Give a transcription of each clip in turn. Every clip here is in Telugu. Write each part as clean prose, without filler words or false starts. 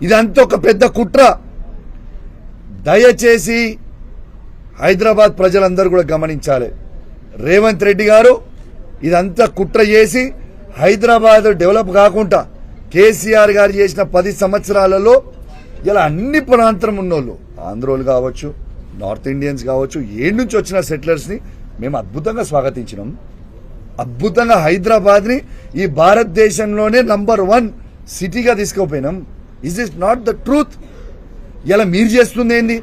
ఇదంతా ఒక పెద్ద కుట్ర. దయచేసి హైదరాబాద్ ప్రజలందరూ కూడా గమనించాలి. రేవంత్ రెడ్డి గారు ఇదంతా కుట్ర చేసి హైదరాబాద్ డెవలప్ కాకుండా కేసీఆర్ గారు చేసిన 10 సంవత్సరాలలో ఇలా అన్ని ప్రాంతం ఉన్నోళ్ళు, ఆంధ్రోలు కావచ్చు, నార్త్ ఇండియన్స్ కావచ్చు, ఏడు నుంచి వచ్చిన సెటిలర్స్ని మేము అద్భుతంగా స్వాగతించినాం. అద్భుతంగా హైదరాబాద్ని ఈ భారతదేశంలోనే నంబర్ 1 సిటీగా తీసుకుపోయినాం. Is is not the truth? ఇలా మీరు చేస్తుంది ఏంది?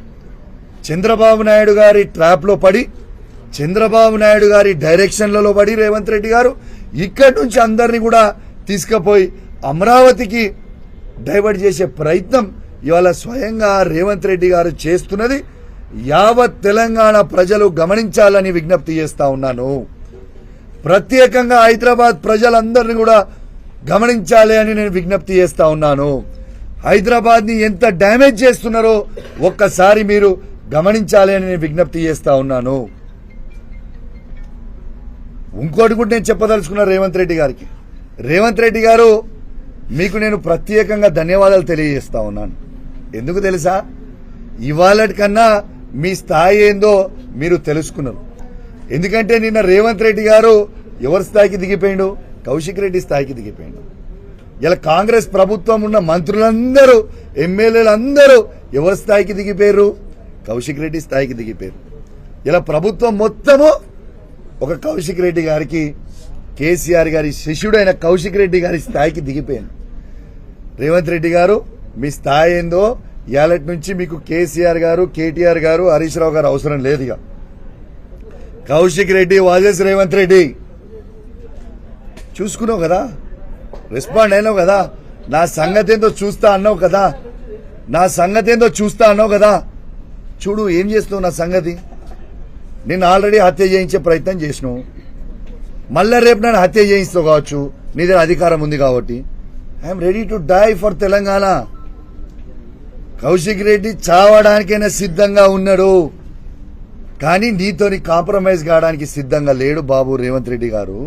చంద్రబాబు నాయుడు గారి ట్రాప్లో పడి, చంద్రబాబు నాయుడు గారి డైరెక్షన్లలో పడి రేవంత్ రెడ్డి గారు ఇక్కడి నుంచి అందరినీ కూడా తీసుకుపోయి అమరావతికి డైవర్ట్ చేసే ప్రయత్నం ఇవాళ స్వయంగా రేవంత్ రెడ్డి గారు చేస్తున్నది యావత్ తెలంగాణ ప్రజలు గమనించాలని విజ్ఞప్తి చేస్తా ఉన్నాను. ప్రత్యేకంగా హైదరాబాద్ ప్రజలందరినీ కూడా గమనించాలి అని నేను విజ్ఞప్తి చేస్తా ఉన్నాను. హైదరాబాద్ని ఎంత డ్యామేజ్ చేస్తున్నారో ఒక్కసారి మీరు గమనించాలి అని నేను విజ్ఞప్తి చేస్తా ఉన్నాను. ఇంకోటి కూడా నేను చెప్పదలుచుకున్నా రేవంత్ రెడ్డి గారికి. రేవంత్ రెడ్డి గారు, మీకు నేను ప్రత్యేకంగా ధన్యవాదాలు తెలియజేస్తా ఉన్నాను. ఎందుకు తెలుసా? ఇవాళటి కన్నా మీ స్థాయి ఏందో మీరు తెలుసుకున్నారు. ఎందుకంటే నిన్న రేవంత్ రెడ్డి గారు ఎవరి స్థాయికి దిగిపోయిండు? కౌశిక్ రెడ్డి స్థాయికి దిగిపోయిండు. ఇలా కాంగ్రెస్ ప్రభుత్వం ఉన్న మంత్రులందరూ, ఎమ్మెల్యేలందరూ ఎవరి స్థాయికి దిగిపోయారు? కౌశిక్ రెడ్డి స్థాయికి దిగిపోయారు. ఇలా ప్రభుత్వం మొత్తము ఒక కౌశిక్ రెడ్డి గారికి, కేసీఆర్ గారి శిష్యుడైన కౌశిక్ రెడ్డి గారి స్థాయికి దిగిపోయాను. రేవంత్ రెడ్డి గారు, మీ స్థాయి ఏందో ఇవాళటి నుంచి మీకు కేసీఆర్ గారు, కేటీఆర్ గారు, హరీష్ రావు గారు అవసరం లేదు. ఇక కౌశిక్ రెడ్డి వాజెస్ రేవంత్ రెడ్డి చూసుకున్నావు కదా, రెస్పాండ్ అయినావు కదా, నా సంగతి ఏందో చూస్తా అన్నావు కదా, నా సంగతి ఏందో చూస్తా అన్నావు కదా. చూడు ఏం చేస్తున్నావు నా సంగతి. నేను ఆల్రెడీ హత్య చేయించే ప్రయత్నం చేసినావు, మళ్ళా రేపు నన్ను హత్య చేయిస్తావు కావచ్చు, నీ దగ్గర అధికారం ఉంది కాబట్టి. I'm ready to die for Telangana. Kaushik Reddy చావడానికైనా సిద్ధంగా ఉన్నాడు, కానీ నీతోని కాంప్రమైజ్ కావడానికి సిద్ధంగా లేడు బాబు రేవంత్ రెడ్డి గారు.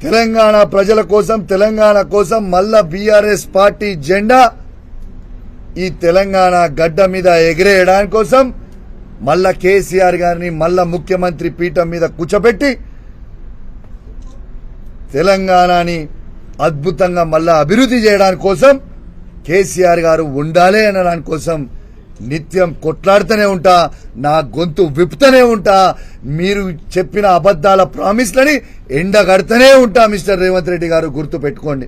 తెలంగాణ ప్రజల కోసం, తెలంగాణ కోసం మళ్ళా బీఆర్ఎస్ పార్టీ జెండా ఈ తెలంగాణ గడ్డ మీద ఎగిరేయడానికి కోసం మళ్ళా కేసీఆర్ గారిని మళ్ళా ముఖ్యమంత్రి పీఠం మీద కూర్చోబెట్టి తెలంగాణని అద్భుతంగా మళ్ళా అభివృద్ధి చేయడానికి కోసం కేసీఆర్ గారు ఉండాలి అనడానికి కోసం నిత్యం కొట్లాడుతూనే ఉంటా, నా గొంతు విప్పుతూనే ఉంటా, మీరు చెప్పిన అబద్దాల ప్రామిస్లని ఎండగడుతూనే ఉంటా మిస్టర్ రేవంత్ రెడ్డి గారు, గుర్తు పెట్టుకోండి.